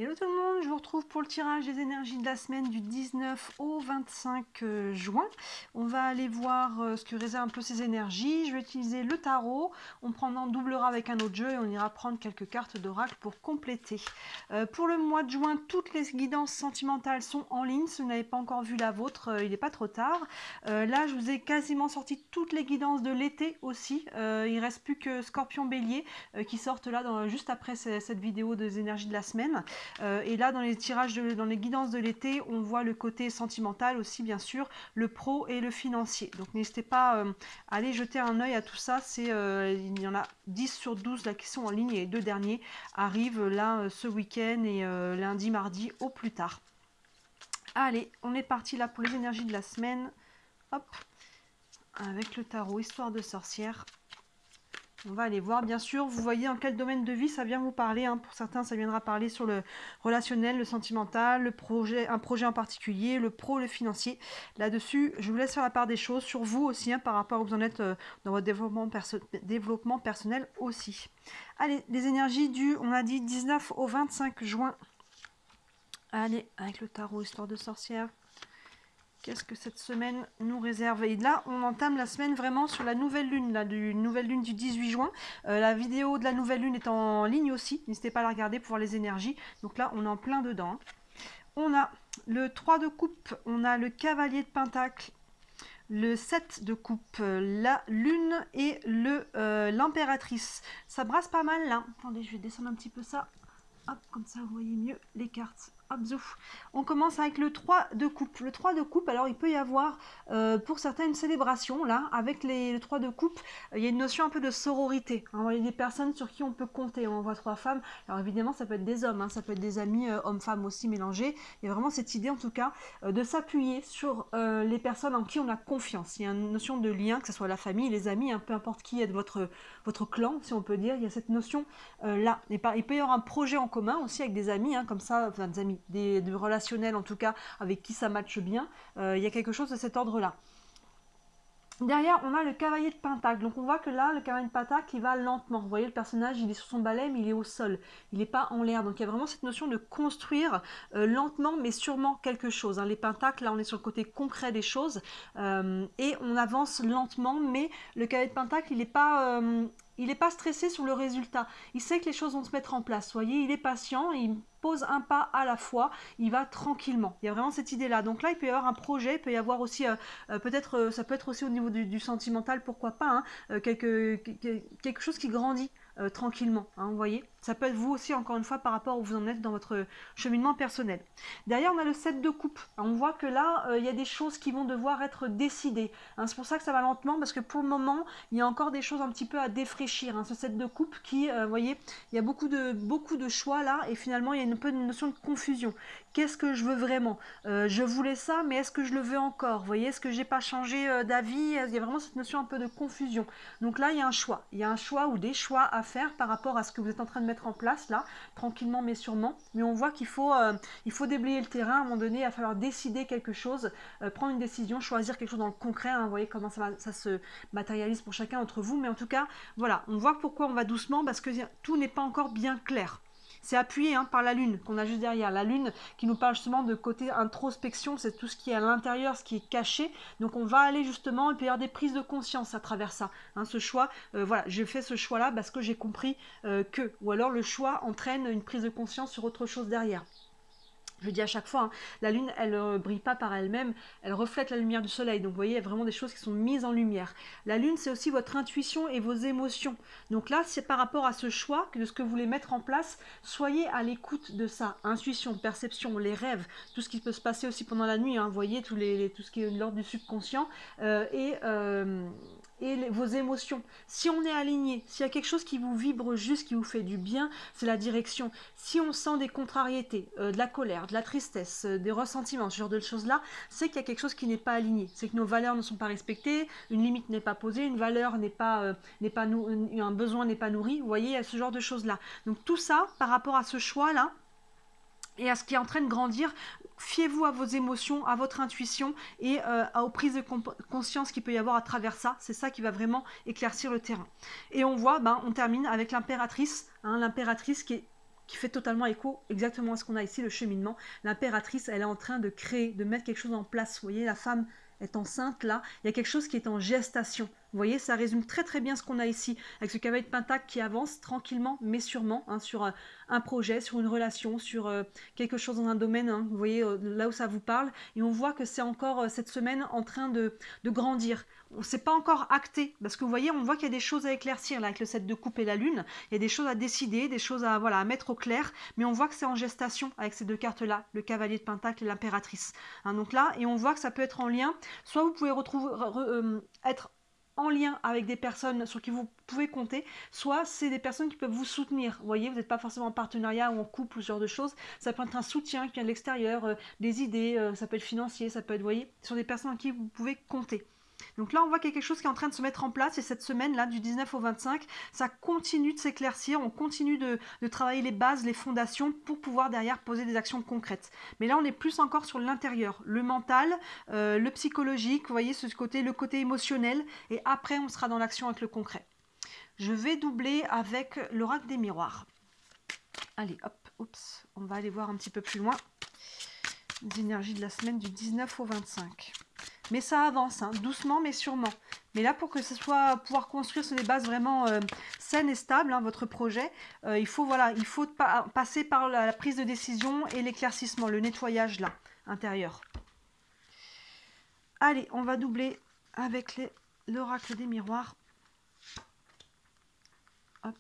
Hello tout le monde, je vous retrouve pour le tirage des énergies de la semaine du 19 au 25 juin. On va aller voir ce que réservent un peu ces énergies. Je vais utiliser le tarot, on prendra, on doublera avec un autre jeu et on ira prendre quelques cartes d'oracle pour compléter. Pour le mois de juin, toutes les guidances sentimentales sont en ligne. Si vous n'avez pas encore vu la vôtre, il n'est pas trop tard. Là, je vous ai quasiment sorti toutes les guidances de l'été aussi. Il ne reste plus que Scorpion Bélier qui sortent là juste après cette vidéo des énergies de la semaine. Et là, dans les tirages, dans les guidances de l'été, on voit le côté sentimental aussi, bien sûr, le pro et le financier. Donc n'hésitez pas à aller jeter un œil à tout ça. Il y en a 10 sur 12 là, qui sont en ligne et les deux derniers arrivent là ce week-end et lundi, mardi au plus tard. Allez, on est parti là pour les énergies de la semaine. Hop, avec le tarot Histoire de sorcière. On va aller voir, bien sûr, vous voyez dans quel domaine de vie ça vient vous parler. Hein. Pour certains, ça viendra parler sur le relationnel, le sentimental, un projet en particulier, le pro, le financier. Là-dessus, je vous laisse faire la part des choses sur vous aussi, hein, par rapport à où vous en êtes dans votre développement personnel aussi. Allez, les énergies on a dit 19 au 25 juin. Allez, avec le tarot Histoire de sorcière. Qu'est-ce que cette semaine nous réserve? Et là, on entame la semaine vraiment sur la nouvelle lune, nouvelle lune du 18 juin. La vidéo de la nouvelle lune est en ligne aussi. N'hésitez pas à la regarder pour voir les énergies. Donc là, on est en plein dedans. On a le 3 de coupe, on a le cavalier de pentacle, le 7 de coupe, la lune et l'impératrice. Ça brasse pas mal là. Attendez, je vais descendre un petit peu ça. Hop, comme ça vous voyez mieux les cartes. Hop, zouf. On commence avec le 3 de coupe. Le 3 de coupe, alors il peut y avoir pour certains une célébration là, avec le 3 de coupe, il y a une notion un peu de sororité. Hein, il y a des personnes sur qui on peut compter. On voit 3 femmes. Alors évidemment, ça peut être des hommes, hein, ça peut être des amis, hommes-femmes aussi mélangés. Il y a vraiment cette idée en tout cas de s'appuyer sur les personnes en qui on a confiance. Il y a une notion de lien, que ce soit la famille, les amis, hein, peu importe qui est de votre clan, si on peut dire. Il y a cette notion là. Il peut y avoir un projet en commun aussi avec des amis, hein, comme ça, enfin des amis, de relationnels en tout cas, avec qui ça matche bien. Il y a quelque chose de cet ordre-là. Derrière, on a le cavalier de pentacle. Donc on voit que là, le cavalier de pentacle, il va lentement. Vous voyez, le personnage, il est sur son balai, mais il est au sol. Il n'est pas en l'air. Donc il y a vraiment cette notion de construire lentement, mais sûrement quelque chose. Hein. Les pentacles, là, on est sur le côté concret des choses. Et on avance lentement, mais le cavalier de pentacle, il n'est pas stressé sur le résultat. Il sait que les choses vont se mettre en place. Vous voyez, il est patient, il pose un pas à la fois, il va tranquillement. Il y a vraiment cette idée-là. Donc là, il peut y avoir un projet, il peut y avoir aussi, peut-être, ça peut être aussi au niveau du sentimental, pourquoi pas, hein, quelque chose qui grandit tranquillement, hein, vous voyez. Ça peut être vous aussi, encore une fois, par rapport où vous en êtes dans votre cheminement personnel. Derrière, on a le 7 de coupe. On voit que là, il y a des choses qui vont devoir être décidées. Hein. C'est pour ça que ça va lentement, parce que pour le moment, il y a encore des choses un petit peu à défraîchir. Hein. Ce 7 de coupe qui, vous voyez, il y a beaucoup de choix là, et finalement, il y a un peu une notion de confusion. Qu'est-ce que je veux vraiment? Je voulais ça, mais est-ce que je le veux encore? Vous voyez, est-ce que j'ai pas changé d'avis? Il y a vraiment cette notion un peu de confusion. Donc là, il y a un choix. Il y a un choix ou des choix à faire par rapport à ce que vous êtes en train de mettre en place là, tranquillement mais sûrement. Mais on voit qu'il faut déblayer le terrain. À un moment donné, il va falloir décider quelque chose, prendre une décision, choisir quelque chose dans le concret. Hein, vous voyez comment ça se matérialise pour chacun d'entre vous. Mais en tout cas, voilà, on voit pourquoi on va doucement, parce que tout n'est pas encore bien clair. C'est appuyé hein, par la lune qu'on a juste derrière. La lune qui nous parle justement de côté introspection, c'est tout ce qui est à l'intérieur, ce qui est caché. Donc on va aller justement, il peut y avoir des prises de conscience à travers ça. Hein, ce choix, voilà, j'ai fait ce choix-là parce que j'ai compris que. Ou alors le choix entraîne une prise de conscience sur autre chose derrière. Je dis à chaque fois, hein, la lune, elle ne brille pas par elle-même, elle reflète la lumière du soleil. Donc vous voyez, il y a vraiment des choses qui sont mises en lumière. La lune, c'est aussi votre intuition et vos émotions. Donc là, c'est par rapport à ce choix, de ce que vous voulez mettre en place, soyez à l'écoute de ça. Intuition, perception, les rêves, tout ce qui peut se passer aussi pendant la nuit. Hein, vous voyez, tout ce qui est de l'ordre du subconscient et vos émotions. Si on est aligné, s'il y a quelque chose qui vous vibre juste, qui vous fait du bien, c'est la direction. Si on sent des contrariétés, de la colère, de la tristesse, des ressentiments, ce genre de choses-là, c'est qu'il y a quelque chose qui n'est pas aligné. C'est que nos valeurs ne sont pas respectées, une limite n'est pas posée, une valeur un besoin n'est pas nourri. Vous voyez, il y a ce genre de choses-là. Donc tout ça, par rapport à ce choix-là, et à ce qui est en train de grandir, fiez-vous à vos émotions, à votre intuition et aux prises de conscience qu'il peut y avoir à travers ça. C'est ça qui va vraiment éclaircir le terrain. Et on voit, on termine avec l'impératrice, hein, l'impératrice qui qui fait totalement écho exactement à ce qu'on a ici, le cheminement. L'impératrice, elle est en train de créer, de mettre quelque chose en place. Vous voyez, la femme est enceinte là, il y a quelque chose qui est en gestation. Vous voyez, ça résume très très bien ce qu'on a ici, avec ce cavalier de pentacle qui avance tranquillement mais sûrement hein, sur un projet, sur une relation, sur quelque chose dans un domaine, hein, vous voyez, là où ça vous parle, et on voit que c'est encore cette semaine en train de grandir. C'est pas encore acté, parce que vous voyez, on voit qu'il y a des choses à éclaircir là, avec le 7 de coupe et la lune, il y a des choses à décider, des choses à, voilà, à mettre au clair, mais on voit que c'est en gestation avec ces deux cartes là, le cavalier de pentacle et l'impératrice. Hein, donc là, et on voit que ça peut être en lien, soit vous pouvez être en lien avec des personnes sur qui vous pouvez compter, soit c'est des personnes qui peuvent vous soutenir. Vous voyez, vous n'êtes pas forcément en partenariat ou en couple ou ce genre de choses. Ça peut être un soutien qui vient de l'extérieur, des idées, ça peut être financier, ça peut être, vous voyez, sur des personnes en qui vous pouvez compter. Donc là, on voit qu'il y a quelque chose qui est en train de se mettre en place et cette semaine-là, du 19 au 25, ça continue de s'éclaircir, on continue de travailler les bases, les fondations pour pouvoir derrière poser des actions concrètes. Mais là, on est plus encore sur l'intérieur, le mental, le psychologique, vous voyez, le côté émotionnel et après, on sera dans l'action avec le concret. Je vais doubler avec l'oracle des miroirs. Allez, hop, oups, on va aller voir un petit peu plus loin les énergies de la semaine du 19 au 25. Mais ça avance, hein, doucement mais sûrement. Mais là, pour que ce soit pouvoir construire sur des bases vraiment saines et stables, hein, votre projet, il faut passer par la prise de décision et l'éclaircissement, le nettoyage là, intérieur. Allez, on va doubler avec l'oracle des miroirs. Hop,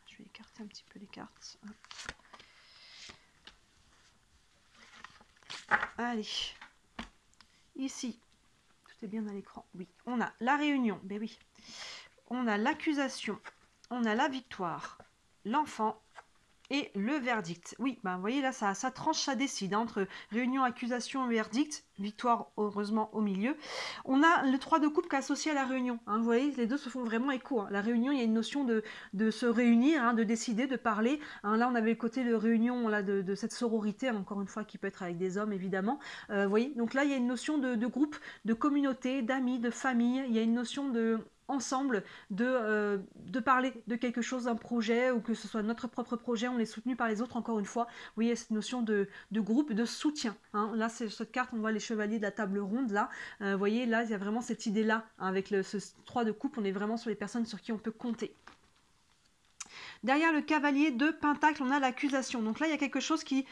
je vais écarter un petit peu les cartes. Hop. Allez, ici. C'est bien à l'écran, oui. On a la réunion, ben oui. On a l'accusation, on a la victoire, l'enfant et le verdict. Oui, ben vous voyez là, ça tranche, ça décide, hein, entre réunion, accusation et verdict. Victoire, heureusement, au milieu. On a le 3 de coupe qui est associé à la réunion. Hein, vous voyez, les deux se font vraiment écho. Hein. La réunion, il y a une notion de se réunir, hein, de décider, de parler. Hein, là, on avait le côté de réunion là, de cette sororité, hein, encore une fois, qui peut être avec des hommes, évidemment. Vous voyez, donc là, il y a une notion de groupe, de communauté, d'amis, de famille. Il y a une notion de ensemble de parler de quelque chose, d'un projet, ou que ce soit notre propre projet, on est soutenu par les autres, encore une fois. Vous voyez, cette notion de groupe, de soutien. Hein. Là, c'est cette carte, on voit les chevaliers de la table ronde, là. Vous voyez, là, il y a vraiment cette idée-là, hein, avec ce 3 de coupe, on est vraiment sur les personnes sur qui on peut compter. Derrière le cavalier de pentacle, on a l'accusation. Donc là, il y a quelque chose qui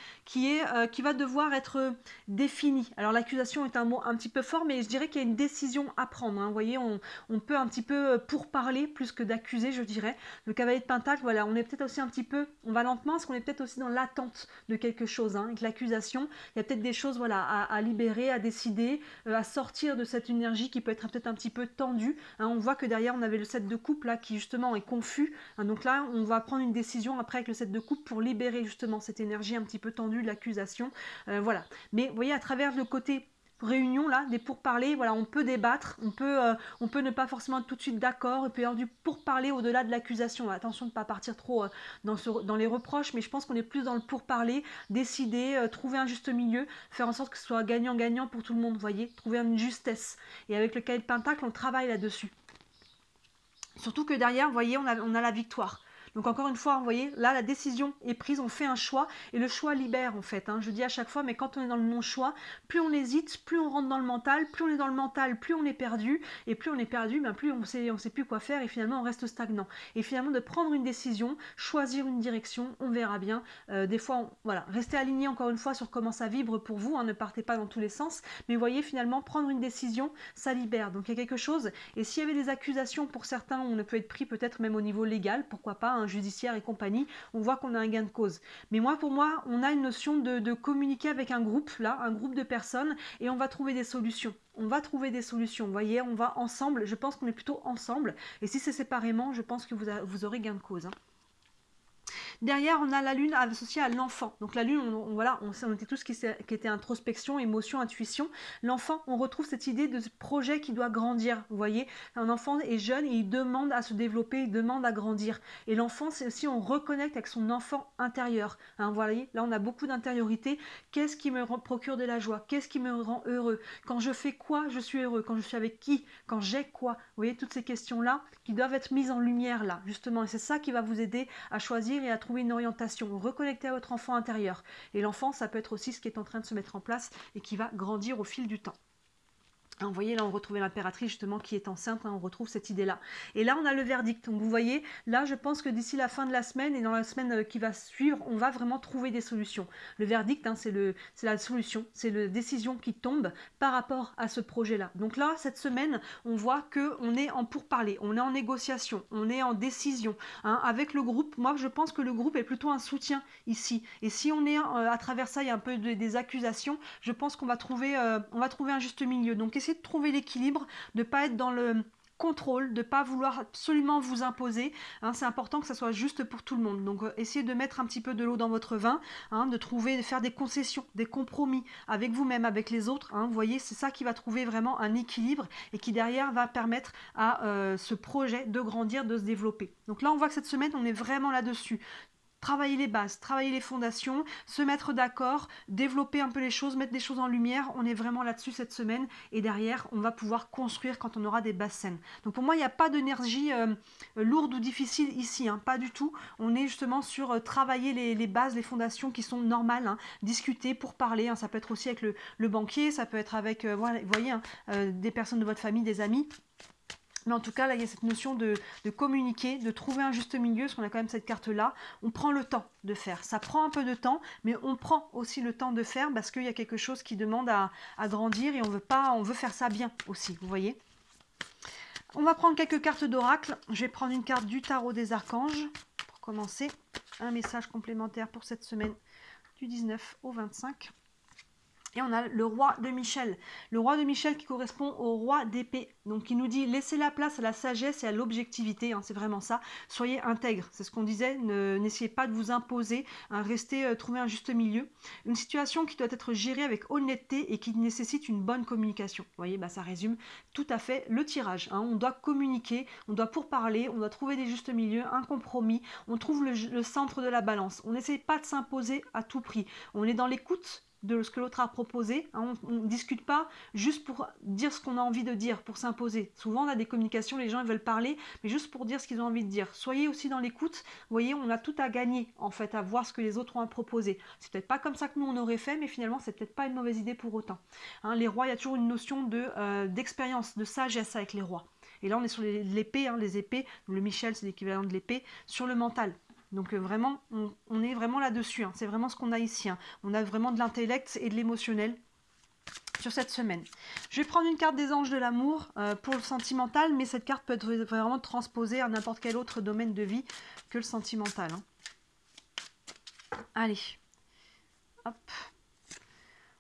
va devoir être défini. Alors l'accusation est un mot un petit peu fort, mais je dirais qu'il y a une décision à prendre. Hein. Vous voyez, on peut un petit peu pourparler plus que d'accuser, je dirais. Le cavalier de pentacle, voilà, on est peut-être aussi un petit peu, on va lentement, parce qu'on est peut-être aussi dans l'attente de quelque chose. Hein. Avec l'accusation, il y a peut-être des choses voilà, à libérer, à décider, à sortir de cette énergie qui peut être peut-être un petit peu tendue. Hein. On voit que derrière, on avait le 7 de coupe là, qui justement est confus. Hein. Donc là, on va prendre une décision après avec le 7 de coupe pour libérer justement cette énergie un petit peu tendue de l'accusation. Voilà. Mais vous voyez, à travers le côté réunion là, des pourparlers, voilà, on peut débattre, on peut ne pas forcément être tout de suite d'accord, et puis avoir du pourparler au-delà de l'accusation. Attention de ne pas partir trop dans les reproches, mais je pense qu'on est plus dans le pourparler, décider, trouver un juste milieu, faire en sorte que ce soit gagnant-gagnant pour tout le monde, vous voyez, trouver une justesse. Et avec le cavalier de pentacle, on travaille là-dessus. Surtout que derrière, vous voyez, on a la victoire. Donc encore une fois, vous voyez, là la décision est prise, on fait un choix et le choix libère en fait. Hein. Je dis à chaque fois, mais quand on est dans le non-choix, plus on hésite, plus on rentre dans le mental, plus on est dans le mental, plus on est perdu, et plus on est perdu, ben plus on sait plus quoi faire et finalement on reste stagnant. Et finalement de prendre une décision, choisir une direction, on verra bien. Des fois, voilà, restez aligné encore une fois sur comment ça vibre pour vous, hein, ne partez pas dans tous les sens, mais vous voyez finalement prendre une décision, ça libère. Donc il y a quelque chose, et s'il y avait des accusations pour certains, on ne peut être pris peut-être même au niveau légal, pourquoi pas, judiciaire et compagnie, on voit qu'on a un gain de cause. Mais pour moi, on a une notion de communiquer avec un groupe, là, un groupe de personnes, et on va trouver des solutions. On va trouver des solutions, vous voyez, on va ensemble, je pense qu'on est plutôt ensemble, et si c'est séparément, je pense que vous aurez gain de cause. Hein. Derrière, on a la lune associée à l'enfant. Donc la lune, on était tous qui était introspection, émotion, intuition. L'enfant, on retrouve cette idée de ce projet qui doit grandir. Vous voyez, un enfant est jeune et il demande à se développer, il demande à grandir. Et l'enfant, c'est aussi on reconnecte avec son enfant intérieur. Hein, vous voyez, là on a beaucoup d'intériorité. Qu'est-ce qui me procure de la joie? Qu'est-ce qui me rend heureux? Quand je fais quoi, je suis heureux? Quand je suis avec qui? Quand j'ai quoi? Vous voyez, toutes ces questions-là qui doivent être mises en lumière là, justement. Et c'est ça qui va vous aider à choisir et à trouver trouver une orientation, reconnecter à votre enfant intérieur. Et l'enfant, ça peut être aussi ce qui est en train de se mettre en place et qui va grandir au fil du temps. Vous voyez, là, on retrouve l'impératrice justement qui est enceinte, on retrouve cette idée-là. Et là, on a le verdict. Donc, vous voyez, là, je pense que d'ici la fin de la semaine et dans la semaine qui va suivre, on va vraiment trouver des solutions. Le verdict, c'est la solution, c'est la décision qui tombe par rapport à ce projet-là. Donc là, cette semaine, on voit qu'on est en pourparlers, on est en négociation, on est en décision. Avec le groupe, moi, je pense que le groupe est plutôt un soutien ici. Et si on est à travers ça, il y a un peu des accusations, je pense qu'on va trouver un juste milieu. Donc, essayez de trouver l'équilibre, de ne pas être dans le contrôle, de ne pas vouloir absolument vous imposer. C'est important que ça soit juste pour tout le monde. Donc, essayez de mettre un petit peu de l'eau dans votre vin, de faire des concessions, des compromis avec vous-même, avec les autres. Vous voyez, c'est ça qui va trouver vraiment un équilibre et qui derrière va permettre à ce projet de grandir, de se développer. Donc là, on voit que cette semaine, on est vraiment là-dessus. Travailler les bases, travailler les fondations, se mettre d'accord, développer un peu les choses, mettre des choses en lumière. On est vraiment là-dessus cette semaine et derrière, on va pouvoir construire quand on aura des bases saines. Donc pour moi, il n'y a pas d'énergie lourde ou difficile ici, pas du tout. On est justement sur travailler les bases, les fondations qui sont normales, discuter pour parler. Ça peut être aussi avec le banquier, ça peut être avec, voilà, vous voyez, des personnes de votre famille, des amis. Mais en tout cas, là, il y a cette notion de communiquer, de trouver un juste milieu, parce qu'on a quand même cette carte-là. On prend le temps de faire. Ça prend un peu de temps, mais on prend aussi le temps de faire parce qu'il y a quelque chose qui demande à grandir et on veut faire ça bien aussi, vous voyez. On va prendre quelques cartes d'oracle. Je vais prendre une carte du tarot des archanges pour commencer. Un message complémentaire pour cette semaine du 19 au 25. Et on a le roi de Michel. Le roi de Michel qui correspond au roi d'épée. Donc il nous dit laissez la place à la sagesse et à l'objectivité. C'est vraiment ça. Soyez intègre. C'est ce qu'on disait. N'essayez pas de vous imposer. Trouver un juste milieu. Une situation qui doit être gérée avec honnêteté et qui nécessite une bonne communication. Vous voyez, ça résume tout à fait le tirage. On doit communiquer, on doit pourparler, on doit trouver des justes milieux, un compromis. On trouve le centre de la balance. On n'essaye pas de s'imposer à tout prix. On est dans l'écoute de ce que l'autre a proposé. On ne discute pas juste pour dire ce qu'on a envie de dire, pour s'imposer. Souvent, on a des communications, les gens ils veulent parler, mais juste pour dire ce qu'ils ont envie de dire. Soyez aussi dans l'écoute. Vous voyez, on a tout à gagner, en fait, à voir ce que les autres ont à proposer. C'est peut-être pas comme ça que nous, on aurait fait, mais finalement, c'est peut-être pas une mauvaise idée pour autant. Les rois, il y a toujours une notion d'expérience, de sagesse avec les rois. Et là, on est sur l'épée, les épées. Le Michel, c'est l'équivalent de l'épée. Sur le mental. Donc vraiment, on est vraiment là-dessus. C'est vraiment ce qu'on a ici. On a vraiment de l'intellect et de l'émotionnel sur cette semaine. Je vais prendre une carte des anges de l'amour pour le sentimental, mais cette carte peut être vraiment transposée à n'importe quel autre domaine de vie que le sentimental. Allez. Hop.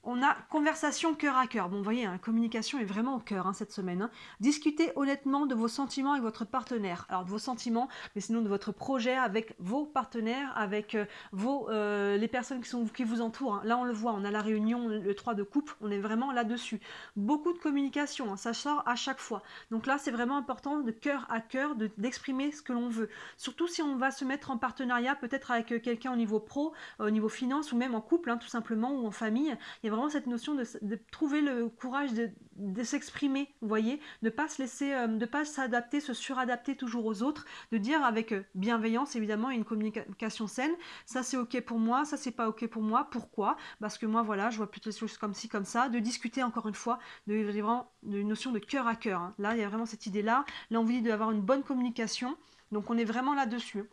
On a conversation cœur à cœur. Bon, vous voyez, la communication est vraiment au cœur cette semaine. Discutez honnêtement de vos sentiments avec votre partenaire. Alors, de vos sentiments, mais sinon de votre projet avec vos partenaires, avec les personnes qui vous entourent. Là, on le voit, on a la réunion, le 3 de coupe, on est vraiment là-dessus. Beaucoup de communication, ça sort à chaque fois. Donc là, c'est vraiment important de cœur à cœur d'exprimer ce que l'on veut. Surtout si on va se mettre en partenariat, peut-être avec quelqu'un au niveau pro, au niveau finance, ou même en couple, tout simplement, ou en famille. Il y a vraiment cette notion de trouver le courage de s'exprimer, vous voyez, de ne pas se laisser, de pas s'adapter, se suradapter toujours aux autres, de dire avec bienveillance évidemment et une communication saine, ça c'est ok pour moi, ça c'est pas ok pour moi, pourquoi? Parce que moi voilà, je vois plutôt des choses comme ci, comme ça, de discuter encore une fois, vraiment d'une notion de cœur à cœur. Là il y a vraiment cette idée-là, là on vous dit d'avoir une bonne communication, donc on est vraiment là-dessus.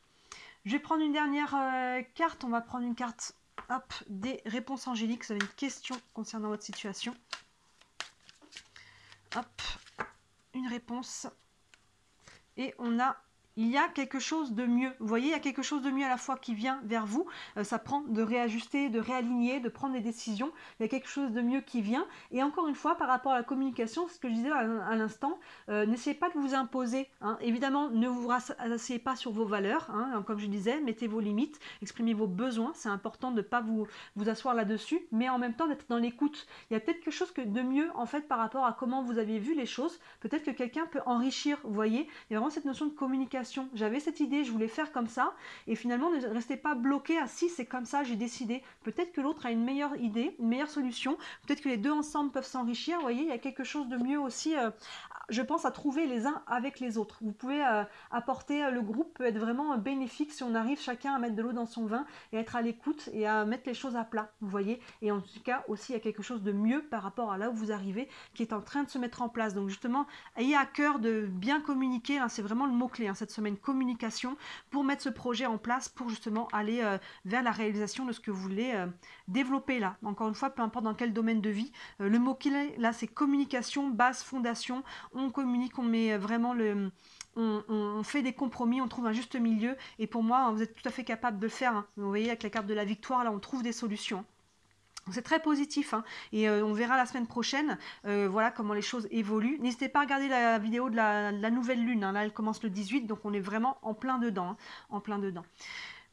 Je vais prendre une dernière carte, on va prendre une carte. Hop, des réponses angéliques, vous avez une question concernant votre situation. Hop, une réponse. Et on a il y a quelque chose de mieux. Vous voyez, il y a quelque chose de mieux à la fois qui vient vers vous. Ça prend de réajuster, de réaligner, de prendre des décisions. Il y a quelque chose de mieux qui vient. Et encore une fois, par rapport à la communication, ce que je disais à l'instant, n'essayez pas de vous imposer. Évidemment, ne vous asseyez pas sur vos valeurs. Comme je disais, mettez vos limites, exprimez vos besoins. C'est important de ne pas vous asseoir là-dessus, mais en même temps d'être dans l'écoute. Il y a peut-être quelque chose de mieux, en fait, par rapport à comment vous avez vu les choses. Peut-être que quelqu'un peut enrichir, vous voyez. Il y a vraiment cette notion de communication communication. J'avais cette idée, je voulais faire comme ça, et finalement ne restez pas bloqué à si c'est comme ça, j'ai décidé. Peut-être que l'autre a une meilleure idée, une meilleure solution, peut-être que les deux ensemble peuvent s'enrichir. Vous voyez, il y a quelque chose de mieux aussi, je pense, à trouver les uns avec les autres. Vous pouvez apporter, le groupe peut être vraiment bénéfique si on arrive chacun à mettre de l'eau dans son vin et être à l'écoute et à mettre les choses à plat, vous voyez. Et en tout cas aussi, il y a quelque chose de mieux par rapport à là où vous arrivez, qui est en train de se mettre en place. Donc justement, ayez à cœur de bien communiquer, hein, c'est vraiment le mot-clé, hein, cette semaine, communication, pour mettre ce projet en place, pour justement aller vers la réalisation de ce que vous voulez développer là. Encore une fois, peu importe dans quel domaine de vie, le mot-clé là, c'est communication, base, fondation. On communique, on met vraiment on fait des compromis, on trouve un juste milieu, et pour moi, vous êtes tout à fait capable de le faire, hein. Vous voyez, avec la carte de la victoire, là, on trouve des solutions. C'est très positif, hein, et on verra la semaine prochaine voilà comment les choses évoluent. N'hésitez pas à regarder la vidéo de la nouvelle lune, hein. Là elle commence le 18, donc on est vraiment en plein dedans, hein, en plein dedans.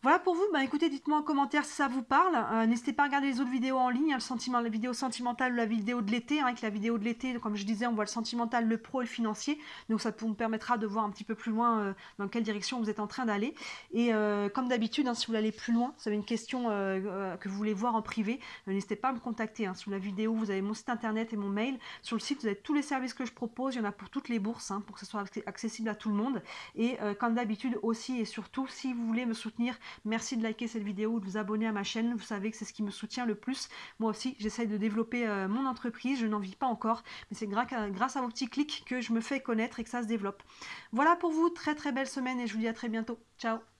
Voilà pour vous. Écoutez, dites-moi en commentaire si ça vous parle. N'hésitez pas à regarder les autres vidéos en ligne, hein, la vidéo sentimentale ou la vidéo de l'été. Hein, avec la vidéo de l'été, comme je disais, on voit le sentimental, le pro et le financier. Donc ça vous permettra de voir un petit peu plus loin dans quelle direction vous êtes en train d'aller. Et comme d'habitude, hein, si vous voulez aller plus loin, si vous avez une question que vous voulez voir en privé, n'hésitez pas à me contacter. Hein. Sous la vidéo, vous avez mon site internet et mon mail. Sur le site, vous avez tous les services que je propose. Il y en a pour toutes les bourses, hein, pour que ce soit accessible à tout le monde. Et comme d'habitude aussi et surtout, si vous voulez me soutenir, merci de liker cette vidéo ou de vous abonner à ma chaîne. Vous savez que c'est ce qui me soutient le plus. Moi aussi, j'essaye de développer mon entreprise. Je n'en vis pas encore, mais c'est grâce à vos petits clics que je me fais connaître et que ça se développe. Voilà pour vous. Très très belle semaine et je vous dis à très bientôt. Ciao!